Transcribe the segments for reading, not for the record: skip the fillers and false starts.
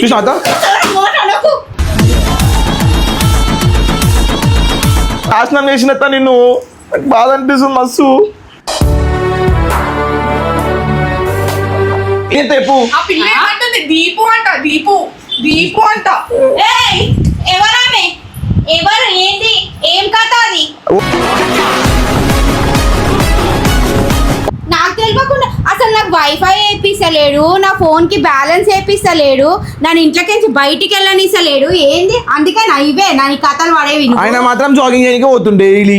చూసినా అత్త నాశనం చేసినత్త నిన్ను నాకు బాధ అనిపిస్తుంది మస్తు ఏం తెప్పు దీపు అంట దీపు దీపు అంట ఎవరామె ఎవరు ఏంటి ఏం కథ అది నాకు తెలియకుండా అసలు నాకు వైఫై వేపిస్తలేడు నా ఫోన్ కి బ్యాలెన్స్ వేపిస్తలేడు నన్ను ఇంట్లోకి బయటికి వెళ్ళనిస్తలేడు ఏంది అందుకే నా ఇవే నా ఈ కథలు పడేవి ఆయన మాత్రం జాగింగ్ చేయడానికి పోతుండే డైలీ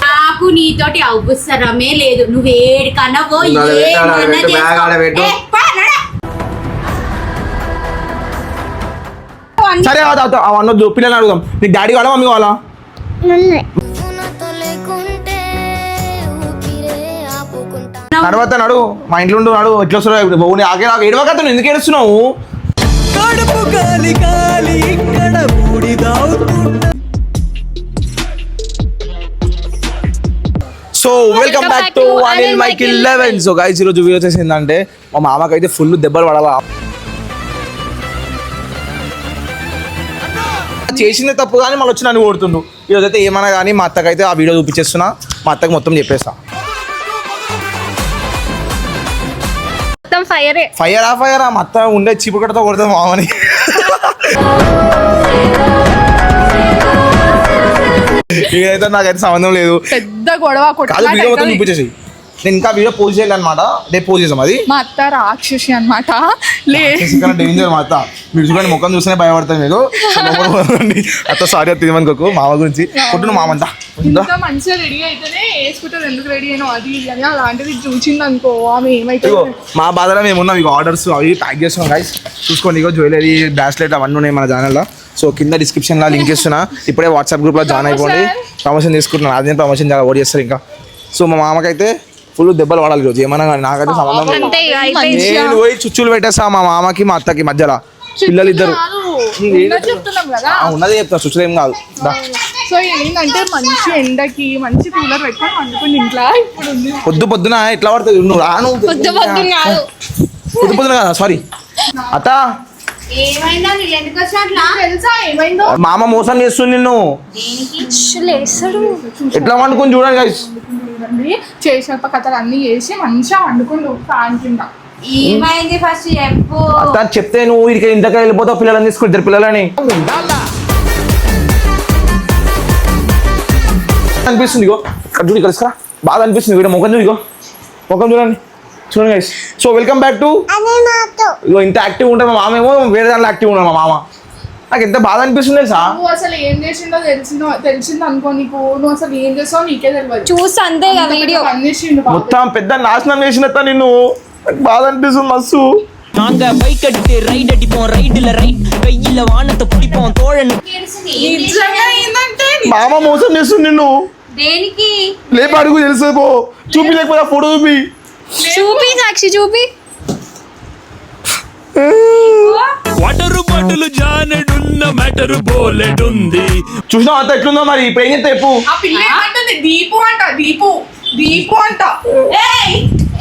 నాకు నీతోటి అవసరమే లేదు నువ్వు ఏడికన్నా పో సరే అవన్నొద్దు పిల్లలు అడుగుదాం నీకు డాడీ కావాలా మమ్మీ కావాలా నడవద్దా నడు మా ఇంట్లో ఉండు నడు ఎట్లా వస్తున్నావు ఆగే నాకు ఏడవకత్తాను ఎందుకు ఏడుస్తున్నావు so welcome back to Anil Michael 11. So guys ఈరోజు వీడియో వచ్చేసి ఏంటంటే మా మామకైతే ఫుల్ దెబ్బలు పడాలా చేసిందే తప్పు కానీ మళ్ళీ వచ్చి నన్ను కొడుతుండు. ఈరోజు అయితే ఏమన్నా కానీ మా అత్తకైతే ఆ వీడియో చూపించేస్తున్నా, మా అత్తకు మొత్తం చెప్పేస్తా. ఫైరా మా అత్త ఉండే చీపుకడతో కొడతాం మామని. ఇదైతే నాకైతే సంబంధం లేదు, పెద్ద గొడవ కాదు. వీడియో మొత్తం చూపించేసి నేను ఇంకా వీడియో పోస్ట్ చేయాలి అనమాట. రేపు పోస్ట్ చేసాం. అది మా అత్త రాక్షసి అనమాట. డేంజర్ మా అత్త. మీరు చూడండి ముఖం చూస్తేనే భయపడతాను మీరు. అత్త సారీ అత్త ఏమనుకోకు మామ గురించి కొట్టును మామంతా. ఇంత మంచిగా రెడీ అయితేనే వేసుకుంటారు, ఎందుకు రెడీ అయినా అది ఇది అని అలాంటిది చూసింది అనుకో ఆమె ఏమైతే. మా బాధలో మేము ఉన్నాం. ఇక ఆర్డర్స్ అవి ప్యాక్ చేస్తున్నాం గైస్, చూసుకోండి. ఇక జ్యువెలరీ బ్రాస్లెట్ అవన్నీ ఉన్నాయి మన ఛానల్లో. సో కింద డిస్క్రిప్షన్లో లింక్ ఇస్తున్నా. ఇప్పుడే వాట్సాప్ గ్రూప్లో జాయిన్ అయిపోండి. ప్రమోషన్ తీసుకుంటున్నాను. అదే ప్రమోషన్ చాలా ఓడి చేస్తారు ఇంకా. సో మా మామకైతే ఫుల్ దెబ్బలు పడాలి రోజు ఏమన్నా కానీ. నాకైతే సంబంధం లేదు. నేను పోయి చుచ్చులు పెట్టేస్తా మా మామకి మా అత్తకి మధ్యలో. పిల్లలు ఇద్దరు చెప్తున్నాం కదా, ఉన్నదే చెప్తా, చుచ్చులు ఏం కాదు. సో ఏంటంటే మంచి ఎండకి మంచి కూలర్ పెట్టుకొని వండుకుని ఇంట్లో ఇప్పుడు ఉంది. పొద్దు పొద్దున ఎట్లా పడుతుంది నువ్వు రాను. పొద్దు పొద్దున కదా, సారీ అత్త. తెలుసా ఏమైందో? మామ మోసం చేస్తుంది నిన్ను. ఎట్లా వండుకొని చూడండి గైస్. చేసేప కథలు అన్ని చేసి మంచిగా వండుకుండు ఫ్యాన్ కింద. ఏమైంది ఫస్ట్ చెప్పు. అత్త చెప్తే నువ్వు ఇక ఇంతగా వెళ్ళిపోతావు. పిల్లలని తీసుకుంటారు పిల్లలని అనిపిస్తుంది. ఇగో ఇక్కడ చూడు, ఇక్కడ ఇసుక బాగా అనిపిస్తుంది. ఇక్కడ ముఖం చూడు, ఇగో ముఖం చూడండి చూడండి guys. So welcome back to. ఇగో ఇంత యాక్టివ్ ఉంటారు మా మామ, ఏమో వేరే దాంట్లో యాక్టివ్ ఉన్నాడు మా మామ. నాకు ఎంత బాధ అనిపిస్తుంది తెలుసా. నువ్వు అసలు ఏం చేసిందో తెలిసింది అనుకో నీకు. నువ్వు అసలు ఏం చేసావు నీకే తెలియదు. చూసి అంతే వీడియో మొత్తం పెద్ద నాశనం చేసినట్ట నిన్ను. నాకు బాధ అనిపిస్తుంది మస్తు. நாங்க பைக் அடித்து ரைட் அடிப்போம், ரைட்ல ரைட் வெயில்ல வானத்தை பிடிப்போம் தோழன். మామ మోసం చేస్తుంది నిన్ను. దేనికి లేప అడుగు తెలుసు పో. చూపి లేకపోతే ఫోటో చూపి. చూపి సాక్షి చూపి. వాటరు బాటలు జానెడున్న మ్యాటరు బోలెడుంది. చూసినా అంత ఎట్లుందో మరి. ఇప్పుడు ఏం చేస్తే చెప్పు. ఆ పిల్ల ఏమంటుంది? దీపు అంట దీపు దీపు అంట.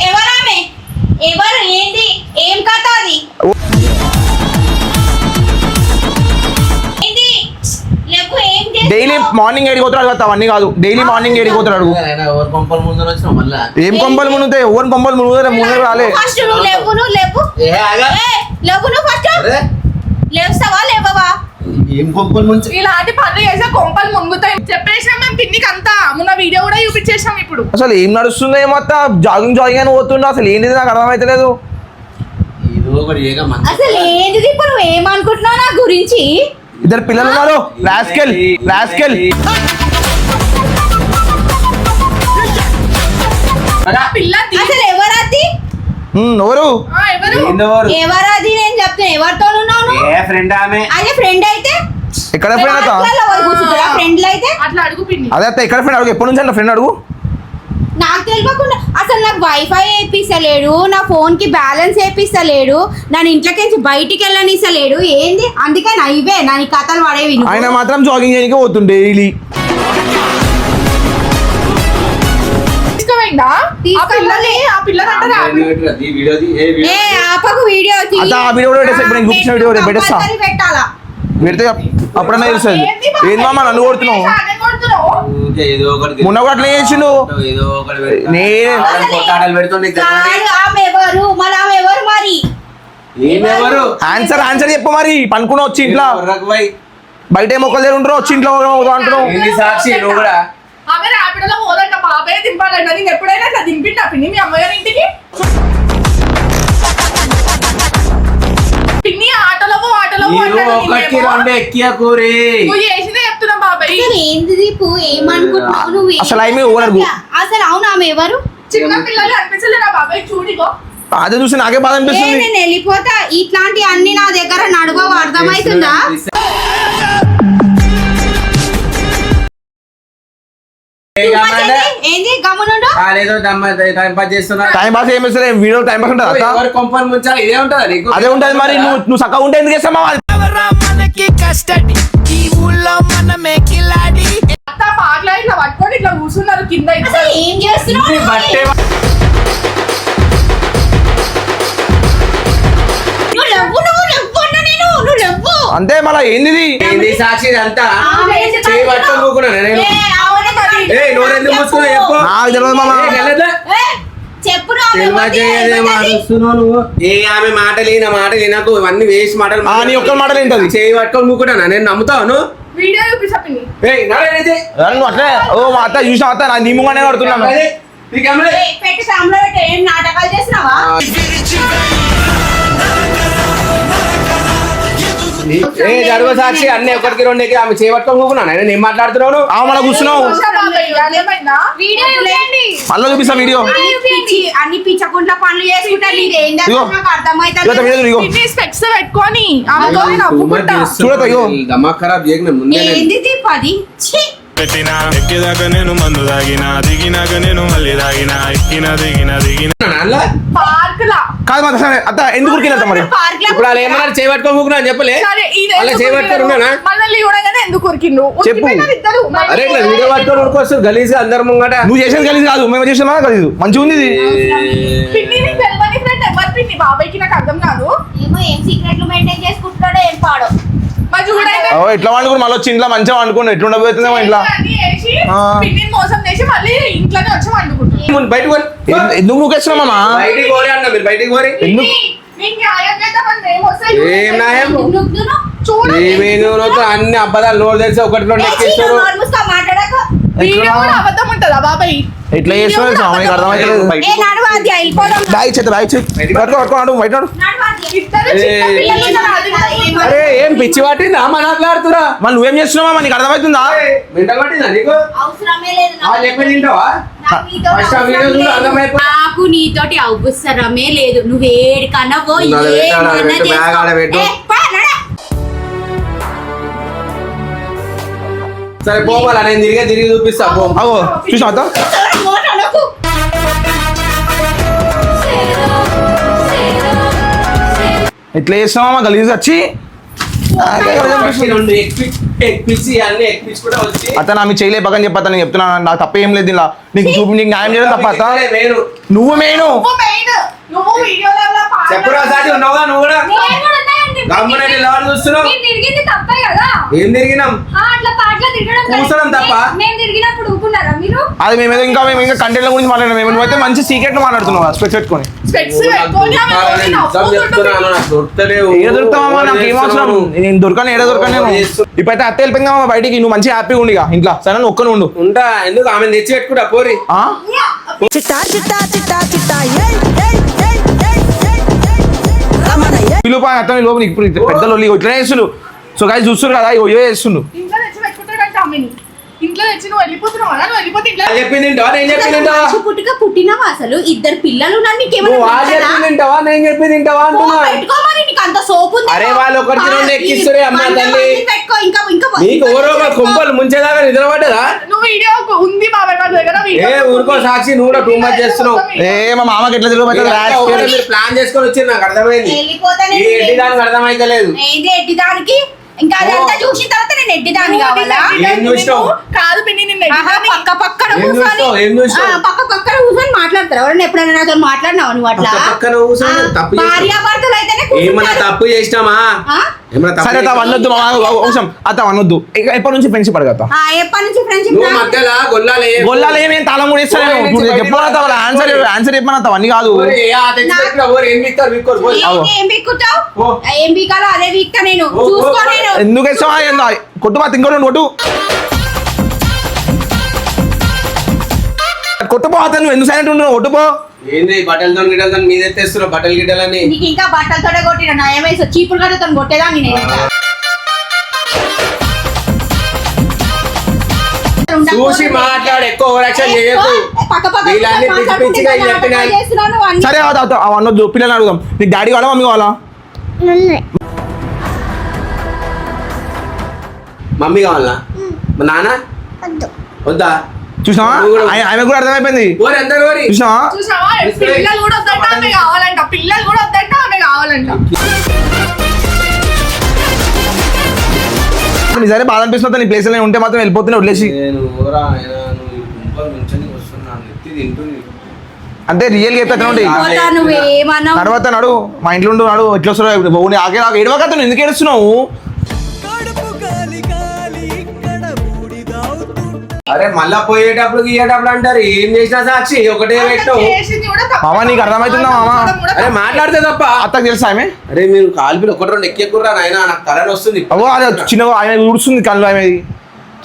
ఎవరామె ఎవరు ఏంటి ఏం కథ అది డైలీ మార్నింగ్ ఏడిపోతాడు అడుగుతా. అవన్నీ కాదు, డైలీ మార్నింగ్ ఏడిపోతాడు అడుగు. ఏం కొంపలు మునుగుతాయి? ఎవరు కొంపలు మునుగుతాయి? మునుగు రాలే. ఇలాంటి పనులు చేసే కొంపలు మునుగుతాయి చెప్పేసాం మేము పిన్నికి అంతా. మొన్న వీడియో కూడా చూపించేసాం. ఇప్పుడు అసలు ఏం నడుస్తుందో ఏమో. జాగింగ్ అని పోతుండో అసలు ఏంటిది నాకు అర్థమైతలేదు. అసలు ఏంటిది ఇప్పుడు నువ్వు ఏమనుకుంటున్నావు నా గురించి? ఇద్దరు పిల్లలు ఉన్నారు. Rascal rascal. అసలు ఎవరది? ఎవరు ఎవరది నేను చెప్తాను. ఎవరితో ఉన్నావు? అదే ఫ్రెండ్ అయితే ఎక్కడ ఫ్రెండ్ అత్త? ఫ్రెండ్ అయితే అట్లా అడుగు పిన్ని. అదే అత్త ఎక్కడ ఫ్రెండ్ అడుగు. ఎప్పటి నుంచి అన్న ఫ్రెండ్ అడుగు. నాకు తెలియకుండా అసలు నాకు వైఫై వేపిస్తలేడు నా ఫోన్ కి బ్యాలెన్స్ వేపిస్తలేడు నన్ను ఇంట్లోకి బయటికి వెళ్ళనిస్తలేడు ఏంది అందుకే నా ఇవే నా ఈ కథలు పడేవి. ఆయన మాత్రం జాగింగ్ చేయడానికి పోతుండే డైలీ. తీసుకుపోయిందా ఆ పిల్లని ఆ పిల్లంటే ఏ ఆపకు వీడియో అత్త ఆ వీడియో కూడా పెట్టేస్తా ఇప్పుడు నేను చూపించిన వీడియో రేపు పెట్టేస్తా పెట్టాలా పెడితే అప్పుడన్నా తెలుస్తుంది ఏంది మామ నన్ను కొడుతున్నావు మొన్న కూడా అట్లా చేసిండు నేను ఆమె ఎవరు మళ్ళీ ఆమె ఎవరు మరి ఆన్సర్ చెప్పు మరి పనుకున్నా వచ్చి ఇంట్లో బయట మొక్కలు దగ్గర ఉంటారు వచ్చి ఇంట్లో అంటున్నావు సాక్షి నువ్వు కూడా ఆమె ర్యాపిడోలో పోదంట బాబాయ్ దింపాలంట నేను ఎప్పుడైనా అట్లా దింపిండా పిన్ని మీ అమ్మగారి ఇంటికి పిన్ని ఆటోలో ఒకటి రెండు ఎక్కియా కూరి నువ్వు చేసిందే చెప్తున్నా బాబాయ్ అసలు ఏంది దీపు ఏమనుకుంటున్నావు నువ్వు అసలు ఆమె ఓనర్ అసలు అవును ఆమె ఎవరు చిన్న పిల్లలు అనిపించలేరా బాబాయ్ చూడిగో అదే చూసి నాకే బాధ ఏ, అనిపిస్తుంది నేను వెళ్ళిపోతా ఇట్లాంటి అన్ని నా దగ్గర నడవవు అర్థమవుతుందా ఏంది గమనుండు ఏదో టైం పాస్ చేస్తున్నా టైం పాస్ ఏమి వీడియో టైం పాస్ ఉంటుంది అత్త ఎవరు కొంపలు ముంచాలి ఇదే ఉంటుందా నీకు అదే ఉంటుంది మరి నువ్వు చక్కగా ఉంటే ఎందుకు చేస్తామా మనకి కస్టడీ ఈ ఊళ్ళో మనమే కిలాడి అత్త పాటలు ఇట్లా పట్టుకొని ఇట్లా కూర్చున్నారు కింద అసలు ఏం చేస్తున్నావు ఇది బట్టే నువ్వు లవ్వు అన్నా నేను నువ్వు లవ్వు అంతే మళ్ళీ ఏంది ఇది? ఏంది సాక్షి ఇదంతా చేయి పట్టుకొని కూకున్నాను నేను ఏ నోరెందుకు మూసుకున్నా చెప్పు నాకు తెలియదు మామ ఏ, వెళ్ళొద్దా? చెప్పు నువ్వు ఏ ఆమె మాటలు నా మాటలు వినకు ఇవన్నీ వేసి మాటలు నీ ఒక్క మాటలు ఏంటది చేయి పట్టుకొని కూకున్నాను నేను నమ్ముతాను వీడియో చూపించా పిన్ని నువ్వు అట్లే ఓ మా అత్త చూసిన అత్త నా నీ ముంగానే కడుతున్నాను పెట్టి సాంలో పెట్టి ఏం నాటకాలు చేసినావా ఏ జరుగు సాక్షి అన్ని ఒకటికి రెండుకి ఆమె చేయి పట్టుకొని కూకున్నాను నేను ఏం మాట్లాడుతున్నాను ఆ మన కూర్చున్నావు ఏమైందా వీడియో చూడండి మళ్ళీ చూపిస్తా వీడియో అన్ని పిచ్చకుంట్ల పనులు చేసుకుంటా మీరు ఏం ఇగో. నాకు అర్థమైతే వీడియో ఇగో పిన్ని స్పెక్స్ పెట్టుకొని ఆమెతో నవ్వుకుంటా చూడతా ఇగో దమాక్ ఖరాబ్ చేయకు ముందే ఏంది దీపది ఛీ పెట్టినా ఎక్కేదాకా నేను మందు తాగినా దిగినాక నేను మళ్ళీ తాగినా ఎక్కినా దిగినా అలా పార్క్ లా కాదు మా సరే అత్త ఎందుకు ఉరికినత్త మరి పార్క్ లో ఇప్పుడు వాళ్ళు ఏమన్నారు చేయి పట్టుకొని కూకున్నా చెప్పలే సరే ఇది అలా చేయి పట్టుకొని ఉన్నానా మనల్ని చూడగానే ఎందుకు ఉరికిండు చెప్పు. ఉరికిపోయినారు ఇద్దరు అరే ఇట్లా వీడియో పట్టుకొని ఉడుకొస్తారు గలీజ్గా అందరు ముంగట నువ్వు చేసేది కలిసి కాదు మేము చేసినా కలిసి మంచిగా ఉంది ఇది పిన్ని నీకు తెలియని ఫ్రెండ్ ఎవరు పిన్ని బాబాయ్కి నాకు అర్థం కాదు ఏమో ఏం సీక్రెట్లు మెయింటైన్ చేసుకుంటున్నాడో ఏం పాడో మరి చూడైతే ఓ ఎట్లా వండుకుని మళ్ళీ వచ్చి ఇంట్లో మంచిగా వండుకుని ఎట్లా ఉండబోతుందేమో ఇంట్లో అన్నీ వేసి ఆ. పిన్నిని మోసం చేసి మళ్ళీ ఇంట్లోనే వచ్చి వండుకుంటుంది బయటకు పోరు. ఎందుకు నువ్వుకేస్తున్నావు మామ బయటికి పోరే అన్న మీరు బయటికి పోరి ఎందుకు నీకు న్యాయం చేద్దామని మేము వస్తాయి ఏం న్యాయం నువ్వు చూడండి ఏమేమి అన్ని అబద్ధాలు నోరు తెలిసి ఒకటి రెండు ఎక్కిస్తారు మాట్లాడక వీడియో కూడా అబద్ధం ఉంటుందా బాబాయ్ ఎట్లా చేస్తున్నావు స్వామికి అర్థమవుతలేదు ఏ నడవాది వెళ్ళిపోదాం బ్యాగ్ చేత బ్యాగ్ చేతి పట్టుకో బయట నడు. నడవాది ఇద్దరు చిన్న పిల్లలు ఉన్నారు, అది కాదు. అరే ఏం పిచ్చి పట్టిందా మాట్లాడుతురా మళ్ళీ నువ్వేం చేస్తున్నావా నీకు అర్థమవుతుందా మెంటల్ పట్టిందా నీకు అవసరమే లేదు వాళ్ళు చెప్పి తింటావా నాకు నీతోటి ఫస్ట్ ఆ అవసరం వీడియో చూడు, లేదు. అర్థమైపోయింది. నాకు నీతోటి అవసరమే లేదు నువ్వు ఏడికన్నా పో నువ్వు ఆడ పెట్టు, ఆడ ఏమన్నా పెట్టు, బ్యాగ్ ఆడ పెట్టు. చేసుకో. ఏ, పా, నడ. సరే పోవాలా నేను తిరిగి చూపిస్తా పో అగో చూసినా అత్త ఎవరు మోట అనకు. ఎట్లా చేస్తున్నావా గలీజ్ వచ్చి ఫస్ట్ రెండు ఎక్కించి అన్ని ఎక్కించి కూడా వచ్చి అత్త నా మీ చేయలే పక్కన చెప్పత్తా నేను చెప్తున్నా నాకు తప్ప ఏం లేదు ఇలా నీకు చూపి నీకు న్యాయం చేయడం తప్ప అత్త వేరు నువ్వు మెయిన్ నువ్వు మెయిన్ నువ్వు వీడియోలలో చెప్పురా సాటి ఉన్నావుగా నువ్వు కూడా నేను కూడా ఉన్నానండి. గమ్మునైతే ఎవరు చూస్తున్నావు మీరు తిరిగింది తప్పే కదా ఏం తిరిగినాం అట్లా పాటలు తిరగడం కూర్చోడం తప్ప? మేము తిరిగినప్పుడు ఊపుకున్నారా మీరు అది మేము ఇంకా కంటెంట్ల గురించి మాట్లాడినాం మేము నువ్వైతే మంచి సీక్రెట్ మాట్లాడుతున్నావు స్పెక్స్ పెట్టుకొని స్పెక్స్ పెట్టుకొని ఆమె తోటి చెప్తున్నాను నాకు దొరకలేవు. ఏడ దొరుకుతావా నాకు ఏం అవసరం నేను దొరకను ఏడ దొరకను నేను చేస్తున్నా. ఇప్పుడైతే అత్త వెళ్ళిపోయిందా బయటికి నువ్వు మంచి హ్యాపీగా ఉండి ఇక ఇంట్లో సరే నువ్వు ఒక్కను ఉండు ఉంటా ఎందుకు ఆమె తెచ్చి పెట్టుకుంటా పోరి ఆ? చిట్టా చిట్టా చిట్టా చిట్టా ఏయ్ ఏయ్ ఏయ్ ఏయ్ ఏయ్ రమణ ఏయ్ పిలుపు అత్త లోపు నీకు ఇప్పుడు పెద్ద లొల్లి ఇట్లా చేస్తుండు సో గాయ చూస్తున్నారు కదా ఇగో ఇవే చేస్తుండు ఇంట్లో తెచ్చి పెట్టుకుంటాడంట ఆమెని ఇంట్లో తెచ్చి నువ్వు వెళ్ళిపోతున్నావు కదా నువ్వు వెళ్ళిపోతే ఇంట్లో వాళ్ళు చెప్పింది తింటావా నేను చెప్పింది తింటావా మనిషి పుట్టుక పుట్టినవా అసలు ఇద్దరు పిల్లలు ఉన్నారు నువ్వు వాళ్ళు చెప్పింది తింటావా నేను చెప్పింది తింటావా అంటున్నా పెట్టుకోమని నీకు అంత సోపు ఉంది అరే వాళ్ళు ఒకరికి రెండు ఎక్కిస్తురే అమ్మా తల్లి. పెట్టుకో ఇంకా ఇంకా నీకు ఎవరో ఒక కుంపలు ముంచేదాకా నిద్రపడ్డదా నువ్వు వీడియో ఉంది బాబాయ్ మా దగ్గర ఏ వీడియో ఊరుకో సాక్షి నువ్వు కూడా టూ మచ్ చేస్తున్నావు ఏ మా మామకి ఎట్లా తెలియదు మీరు ప్లాన్ చేసుకొని వచ్చింది నాకు అర్థమైంది వెళ్ళిపోతానే ఈ ఎడ్డి దానికి అర్థమైతే లేదు ఏంది ఎట్టి దానికి ఇంకా అదంతా చూసిన తర్వాత నేను ఎడ్డిదాన్ని కావాలా ఏం చూసినావు? కాదు పిన్ని నిన్ను ఆహా, ఎడ్డిదాన్ని. పక్క పక్కన ఏం కూర్చొని చూస్తావు? ఏం చూస్తావు? పక్క పక్కన కూర్చొని మాట్లాడతారు ఎవరైనా ఎప్పుడైనా నాతో మాట్లాడినావు నువ్వు అట్లా పక్క పక్కన కూర్చొని తప్పు చేస్తావు. భార్యాభర్తలు అయితేనే ఏమన్నా కూర్చుంటారు. తప్పు చేసినామా ఆ? ఏమన్నా తప్పు సరే అత్త చేసినామా? అనొద్దు అవసరం అత్త అనొద్దు ఇక ఎప్పటి నుంచి ఫ్రెండ్షిప్ అడగతా ఆ, ఎప్పటి నుంచి ఫ్రెండ్షిప్ నువ్వు మధ్యలో గొల్లాలే గొల్లాలు ఏమేం తాళం కూడా ఇస్తాను చెప్పాలి ఆన్సర్ చెప్పమని అత్త అన్ని కాదు ఏం బిక్కుతావు ఓ. ఏం బీకాలో అదే వీక్తా నేను ఓ, ఓ, చూసుకో ఓ. నేను ఎందుకు ఇస్తావా కొట్టు మా తింగోడు కొట్టు కొట్టుపోతా నువ్వు ఎందుకు సైలెంట్ ఉంటున్నావు కొట్టుపో ఏంది బట్టలతో గిట్టలతో మీద తెస్తున్నావు బట్టలు గిట్టలని నీకు ఇంకా బట్టలతోనే కొట్టిన నయమేసి చీపురు గడ్డతో కొట్టేదాన్ని నేను చూసి మాట్లాడు ఎక్కువ ఓవరాక్షన్ చేయకు పక్క పక్క వీళ్ళన్నీ పిచ్చి పిచ్చిగా చెప్పినాయి. చేస్తున్నాను అన్ని. సరే అనొద్దు పిల్లలు అడుగుదాం నీకు డాడీ కావాలా మమ్మీ కావాలా మమ్మీ కావాలా మా నాన్న వద్దా చూసినావా నువ్వు కూడా- ఆమె కూడా అర్థమైపోయింది ఓరి అందరు ఓరి చూసినావా చూసావా పిల్లలు కూడా వద్దంట ఆమె కావాలంట పిల్లలు కూడా వద్దంట ఆమె కావాలంట సరే బాధ అనిపిస్తుంది నీ ప్లేస్ ఉంటే మాత్రం వెళ్ళిపోతున్నా వదిలేసి నేను ఊరా ఆయన నువ్వు ఈ గుంపలు నుంచొని వస్తున్నాను నెత్తి తింటుంది అంటే రియల్ గా ఎత్తా ఉంటాయి పోతా నువ్వేమన్నావు తర్వాత నడు మా ఇంట్లో ఉండు నడు ఎట్లా వస్తున్నావు ఆగే ఏడవక నువ్వు ఎందుకు ఏడుస్తున్నావు అరే మళ్ళా పోయేటప్పుడు గీయేటప్పుడు అంటారు ఏం చేసినా సాక్షి ఒకటే పెట్టావు చేసింది కూడా తప్పు. మామ నీకు అర్థమవుతుందా మామ అరే మాట్లాడితే తప్ప అత్తకు తెలుసా ఆమె అరే మీరు కాల్పిలు ఒకటి రెండు ఎక్కెక్కుర్రా నాయన నాకు తలని వస్తుంది అవో అదే చిన్న ఆమె ఊడుస్తుంది కళ్ళు ఆమె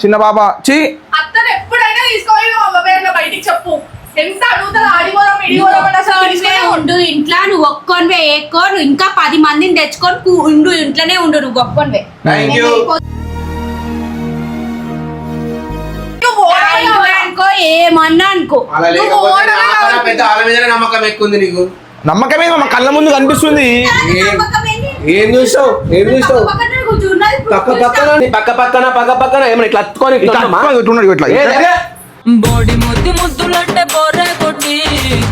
చిన్న బాబా చి అత్తను ఎప్పుడైనా తీసుకోవాలి అవ్వబోయేలా బయటికి చెప్పు ఎంత అడుగుతుంది ఆడిపోదాం ఇడిపోదాం అని అసలు ఒక్కనివే తీసుకునే ఉండు ఇంట్లో నువ్వు ఒక్కొనివే ఎక్కువ నువ్వు ఇంకా 10 మందిని తెచ్చుకొని ఉండు ఇంట్లోనే ఉండు నువ్వు ఒక్కొనివే Thank you. నువ్వు ఓడగలవా? అనుకో ఏమన్నా అనుకో అలా నువ్వు లేకపోతే ఓడగలవా? నాకన్నా పెద్ద ఆళ్ళ మీదనే నమ్మకం ఎక్కువ ఉంది నీకు నమ్మకమే మా కళ్ళ ముందు కనిపిస్తుంది ఏం చూసావు ఏం చూసావు పక్క పక్కన ఏమన్నా ఇట్లా అత్తుకొని ఇట్లా ఇట్లా ఉన్నామా? ఇట్లున్నాడు ఇట్లా ఏ, లే, లే. బోడి ముద్దు ముద్దులంటే బొర్రె కొట్టి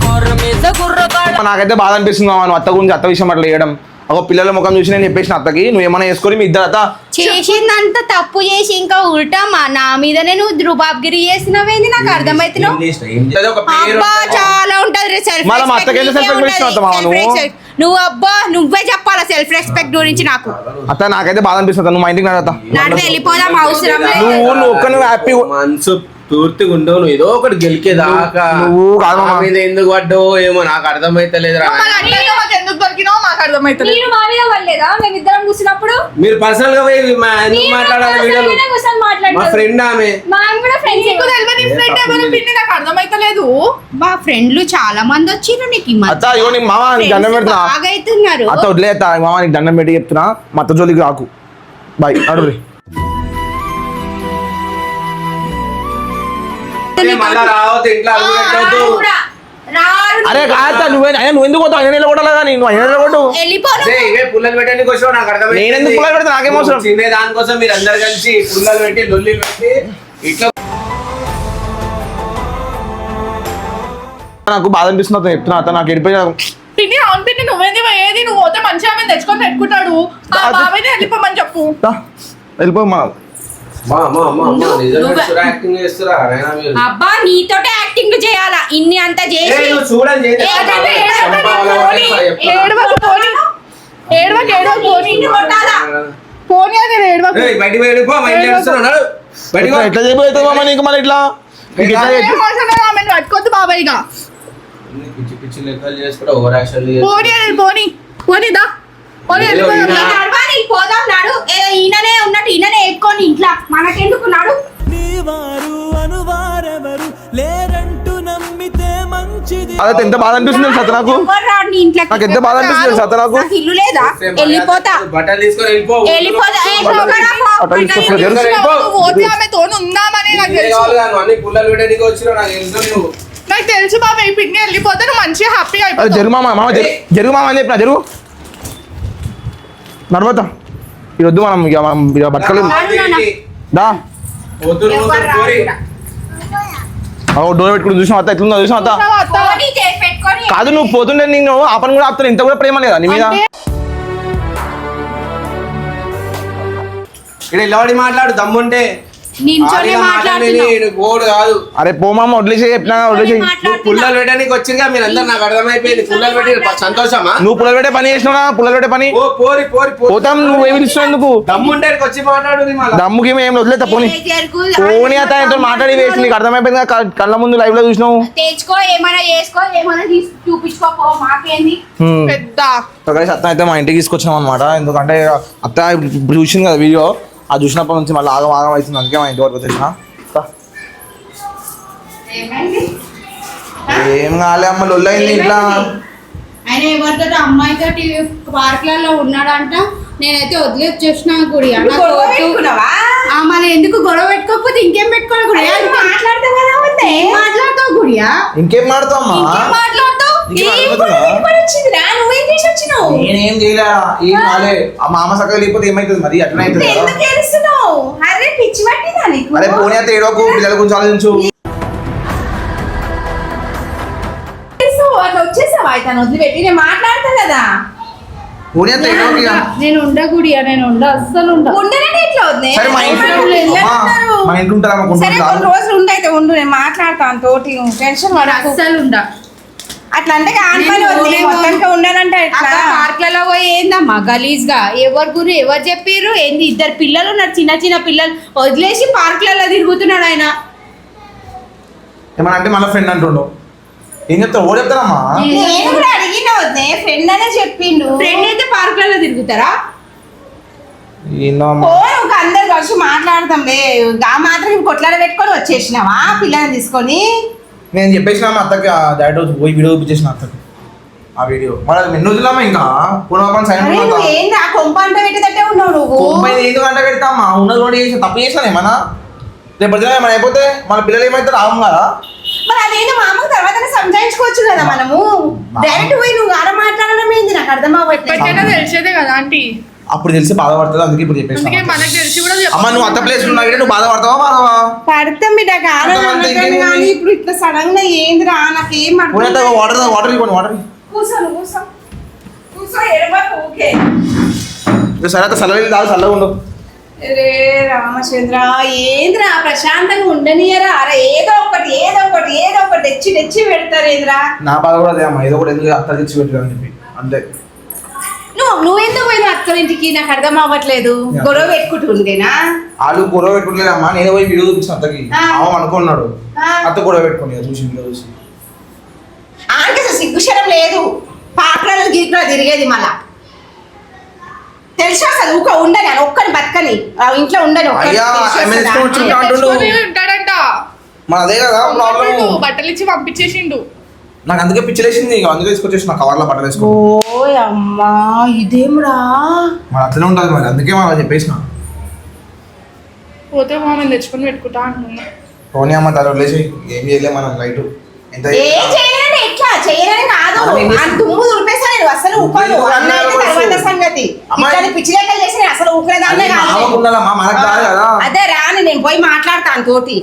కొర్ర మీద గుర్ర కాళ్ళ నాకైతే బాధ అనిపిస్తుంది మామ నువ్వు అత్త గురించి అత్త విషయం అట్లా చేయడం ఒక పిల్లల ముఖం చూసి నేను చెప్పేసిన అత్తకి నువ్వు ఏమైనా చేసుకొని మీ ఇద్దరు అత్త చేసిందంత తప్పు చేసి ఇంకా ఉల్టా నా మీదనే నువ్వు రుబాబ్గిరి చేసినవేంది నాకు అర్థమైతున్నావు ఏం చేసినా? ఏం చేసినా? ఒక పేరు అబ్బా చాలా ఉంటది సెల్ఫ్ మళ్ళా మా అత్తకి ఎందుకు self respect ఇస్తున్నావు అత్త నువ్వు? నువ్వు అబ్బా నువ్వే చెప్పాలా సెల్ఫ్ రెస్పెక్ట్ గురించి నాకు అత్త నాకైతే బాధ అనిపిస్తుంది నువ్వు మా ఇంటికి నడతా నన్ను వెళ్ళిపోదాం అవసరం లేదు నువ్వు ఒక్క నువ్వు హ్యాపీ మనసు పూర్తిగా ఉండవు నువ్వు ఏదో ఒకటి గెలికేదాకా నువ్వు కాదు మామ. నా మీద ఎందుకు పడ్డావు ఏమో నాకు అర్థమైతలేదు రా మళ్ళీ అంటే మాకు ఎందుకు దొరికినావు మాకు అర్థమవుతుంది మీరు మా మీద పడలేదా మేమిద్దరం కూర్చున్నప్పుడు మీరు పర్సనల్ గా పోయి ఎందుకు మాట్లాడాలి వీడియోలు కూర్చొని మా మాట్లాడతారు ఫ్రెండ్ ఆమె మా ఆయన కూడా ఫ్రెండ్స్ నీకు తెలియదు నీ ఫ్రెండ్ ఎవరు పిన్ని నాకు అర్థమైతలేదు మా ఫ్రెండ్లు చాలా మంది వచ్చిర్రు నీకు ఈ మధ్య. అత్త ఇగో నీ మామ నీకు దండం Friends పెడుతున్నా బాగా అవుతున్నారు అత్త వదిలే అత్త మామ నీకు దండం పెట్టి చెప్తున్నా మా అత్త జోలికి రాకు బాయ్ అడుగు మళ్ళా రావద్దు ఇంట్లో అడుగు పెట్టవద్దు రారు అరే కాస్త నువ్వు ఎందుకు పోతావు ఆయన నిలబడాలి కానీ నువ్వు ఆయన నిలబడు వెళ్ళిపోను అదే ఇవే పుల్లలు పెట్టడానికి వచ్చావు నాకు అర్థమైంది నేను ఎందుకు పుల్లలు పెడతా? నాకేం అవసరం? చిన్న దానికోసం మీరు అందరు కలిసి పుల్లలు పెట్టి లొల్లిలు పెట్టి ఇట్లా నాకు బాధ అనిపిస్తుంది అతను చెప్తున్నా అత్త నాకు ఎడిపోయి పిన్ని అవును పిన్ని నువ్వేంది ఏది నువ్వు పోతే మంచిగా ఆమె తెచ్చుకొని పెట్టుకుంటాడు ఆ బాబాయ్ని వెళ్ళిపోమని చెప్పు వెళ్ళిపో మా నిజంగా యాక్టింగ్ చేస్తురా నాయనా మీరు అబ్బా నీతోటే యాక్టింగ్ చేయాలా ఇన్ని అంత చేసి నువ్వు చూడండి ఏడవకు పోనీ ఏడవకు పోనీ కొట్టాలా? పోనీ అది ఏడవకు బయటికి వెళ్ళిపో మా ఇంట్లో ఏడుస్తున్నాడు బయటికి పో. ఎట్లా చేయబోతుంది మామ నీకు మళ్ళీ ఇట్లా నీకు ఇట్లా ఏం అవసరం లేదు ఆమెను పట్టుకోద్దు బాబాయ్గా అన్ని పిచ్చి పిచ్చి లెక్కలు చేసుకుంటే ఓవర్ యాక్షన్ పోనీ అది పోనీ పోనీదా పోనీ వెళ్ళిపోదాం రా. నడవాలి, పోదాం నాడు ఈయననే ఉన్నట్టు ఈయననే ఎక్కువ ఇంట్లో మనకెందుకు నాడు అదే ఎంత బాధ అనిపిస్తుంది సత్త నాకు ఎవరు రాడు నీ ఇంట్లోకి? నాకు ఎంత బాధ అనిపిస్తుంది సత్త నాకు నాకు ఇల్లు లేదా వెళ్ళిపోతా బట్టలు తీసుకొని వెళ్ళిపో వెళ్ళిపోతా ఏ, పోకరా, పో. అట్లా తీసుకొచ్చి నువ్వు పోతే ఆమె తోను ఉందామని నాకు ఇదే తెలుసు కావాలి నువ్వు అన్ని పుల్లలు పెట్టడానికి వచ్చినావు నాకు తెలుసు నువ్వు నాకు తెలుసు బాబాయ్ పిన్ని వెళ్ళిపోతే నువ్వు మంచిగా హ్యాపీగా అరే అయిపోతావు జరుగు మామ మామ జరుగు మామ అని చెప్పిన జరుగు నడవతా ఇది వద్దు మనం ఇక బతకలేము దా పోతురు ఎవరు పోరి రాడు. డోర్ పెట్టుకుని చూసాం అత్త ఎట్లుందో చూసాం అత్త పోనీ చేసి పెట్టుకొని కాదు నువ్వు పోతుండే నేను ఆ పని కూడా ఆపుతాను ఇంత కూడా ప్రేమ లేదా నీ మీద ఇక్కడ నిలబడి మాట్లాడు దమ్ముంటే నించోనే మాట్లాడుతున్నావు. ఓడు కాదు. అరే పో మామ వదిలేసి చెప్పినా వదిలేసి. నువ్వు పుల్లలు పెట్టడానికి వచ్చిందిగా మీరందరూ, నాకు అర్థమైపోయింది. పుల్లలు పెట్టి సంతోషమా? నువ్వు పుల్లలు పెట్టే పని చేసినా పుల్లలు పెట్టే పని ఓ పోరి పోరి పోరి. పోతాం. నువ్వు ఏమి ఇచ్చినందుకు దమ్ముంటే వచ్చి మాట్లాడు. దమ్ముకి ఏం వదిలేతా పోనీ. పోనీ అత ఎంతో మాట్లాడి వేసి నీకు అర్థమైపోయింది కదా, కళ్ళ ముందు లైవ్ లో చూసినావు. తెచ్చుకో ఏమైనా చేసుకో, ఏమైనా చూపించుకోపో, మాకేంది. పెద్ద అత్త అయితే మా ఇంటికి తీసుకొచ్చాం అనమాట. ఎందుకంటే అత్త ఇప్పుడు చూసింది కదా వీడియో, అది చూసినప్పటి నుంచి మళ్ళీ ఆగం ఆగం అవుతుంది. అందుకే మా ఇంటి వరకు వచ్చేసిన. ఏం కాలే అమ్మ, లొల్లైంది ఇంట్లో. ఆయన ఎవరితో అమ్మాయితో పార్క్లలో ఉన్నాడంట. నేనైతే వదిలేసి చూసినా గుడి మళ్ళీ ఎందుకు గొడవ పెట్టుకోకపోతే ఇంకేం పెట్టుకోవాలి గుడియా? మాట్లాడతావు గుడియా? ఇంకేం మాడతావు అమ్మా? మాట్లాడతావు నువ్వేం చేసి వచ్చినావు? నేనేం చేయలే, ఏం కాలే. ఆ మామ సక్కగా లేకపోతే ఏమైతుంది మరి? అట్లా అవుతుంది కదా. అరే పిచ్చి పట్టిందా నీకు? అరే పోనీ అయితే ఏడోకు, పిల్లల గురించి ఆలోచించు. అట్లా వచ్చేసావా? అయితే వదిలిపెట్టి నేను మాట్లాడతా కదా. పోనీ అయితే ఏడోకి. నేను ఉండ గుడియా, నేను ఉండ అస్సలు ఉండనే ఇట్లా వద్దు. సరే మా ఇంట్లో మా ఇంట్లో ఉంటారా? సరే కొన్ని రోజులు ఉండైతే ఉండు, నేను మాట్లాడతాను తోటి. టెన్షన్ పడ, అస్సలు ఉండ. అట్లా అంటే ఉండాలంటే పార్క్లలో పోయి ఏందమ్మా గలీజ్ గా? ఎవరు గురు ఎవరు చెప్పారు? ఏంది ఇద్దరు పిల్లలు ఉన్నారు, చిన్న చిన్న పిల్లలు వదిలేసి పార్క్లలో తిరుగుతున్నాడు ఆయన. ఏమన్నా అంటే మళ్ళీ ఫ్రెండ్ అంటుండు. ఏం చెప్తావు? ఓడి చెప్తారమ్మా. నేను కూడా అడిగిన వద్దే, ఫ్రెండ్ అనే చెప్పిండు. ఫ్రెండ్ అయితే పార్క్లలో తిరుగుతారా? అందరు కలిసి మాట్లాడతాంలే. ఆ మాత్రం కొట్లాడ పెట్టుకొని వచ్చేసినావా పిల్లల్ని తీసుకొని? నేను చెప్పేసిన మా అత్తకి డైరెక్ట్ పోయి వీడియో చూపించేసిన అత్తకి ఆ వీడియో. మరి అది ఎన్ని రోజులమ్మా ఇంకా పూర్వపని సైన్ ఏంది ఆ కొంప అంట పెట్టేటట్టే ఉన్నావు నువ్వు. ఎందుకు అంట పెడతామా? ఉన్నది కూడా చేసిన తప్పు చేసాను ఏమన్నా? రేపు ఏమైనా అయిపోతే మన పిల్లలు ఏమైతే రాము కదా. మరి అదేంటి మా అమ్మకు తర్వాత సంజాయించుకోవచ్చు కదా మనము. డైరెక్ట్ పోయి నువ్వు ఆడ మాట్లాడడం ఏంది నాకు అర్థం అవ్వట్లేదు. తెలిసేదే కదా ఆంటీ. అప్పుడు తెలిసి బాధపడుతుంది, అందుకే ఇప్పుడు చెప్పేసి. మనకు తెలిసి కూడా అమ్మ నువ్వు అత్త ప్లేస్ ఉన్నావు, నువ్వు బాధపడతావా బాధవా? పడతాం బిడ్డ కానీ ఇప్పుడు ఇట్లా సడన్ గా ఏందిరా నాకేం వాటర్ వాటర్ ఇవ్వండి. వాటర్ కూర్చోను కూర్చో కూర్చో ఎడబాకు ఓకే. సరే అత్త చల్లగా దాని చల్లగా ఉండు. రే రామచంద్ర ఏంద్రా ప్రశాంతంగా ఉండనియరా? అరే ఏదో ఒకటి ఏదో ఒకటి ఏదో ఒకటి తెచ్చి తెచ్చి పెడతారు ఏంద్రా? నా బాధ కూడా అదే అమ్మ, ఏదో ఒకటి ఎందుకు అత్త తెచ్చి పెట్టారని చెప్పి అంతే. నువ్వెందుకు పోయినా అత్తరింటికి నాకు అర్థం అవ్వట్లేదు. గొడవ పెట్టుకుంటుండేనా? వాళ్ళు గొడవ పెట్టుకోలేదమ్మా, నేనే పోయి వీడియో చూపించిన అత్తకి. అమ్మ అనుకున్నాడు అత్త గొడవ పెట్టుకుని చూసి వీడియో చూసి. ఆంటీ అసలు సిగ్గుశరం లేదు. పాత్రలు గీట్లో తిరిగేది మళ్ళా తెలుసా? అసలు ఊక ఉండని అని ఒక్కని బతకని ఇంట్లో ఉండని ఉంటాడంట. మన అదే కదా ప్రాబ్లం. బట్టలు ఇచ్చి పంపించేసిండు. నాకు అందుకే పిచ్చిలేసింది, అందుకే తీసుకొచ్చేసి నా కవర్లో బట్టలు వేసుకో. ఓ అమ్మా ఇదేమ్రా మరి అట్లనే ఉంటుంది మరి, అందుకే మనం చెప్పేసిన. పోతే మేము తెచ్చుకొని పెట్టుకుంటా అంటున్నా. పోనీ అమ్మ తల వదిలేసి ఏం చేయలేము మనం. లైట్ ఎంత ఎట్లా చేయరని కాదు, దుమ్ము దులిపేసా నేను అసలు ఊపను. తర్వాత సంగతి పిచ్చి లెక్కలు చేసి అసలు ఊపలేదాన్నే కాదు. అదే రాని నేను పోయి మాట్లాడతాను తోటి.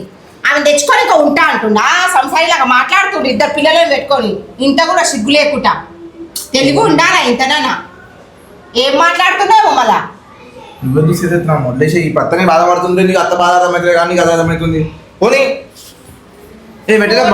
ఆమె తెచ్చుకొని ఇంకా ఉంటా అంటుండా సంసారిలాగా మాట్లాడుతుండు. ఇద్దరు పిల్లలను పెట్టుకొని ఇంత కూడా సిగ్గు లేకుండా తెలుగు ఉండాలా ఇంతనా? ఏం మాట్లాడుతున్నావు మళ్ళా? నువ్వే చూసేది వదిలేసి ఈ పత్తనే బాధపడుతుంటే నీకు అత్త బాధ అర్థమవుతుంది కానీ నీకు అది అర్థమవుతుంది. పోనీ ఏ పెట్టేదా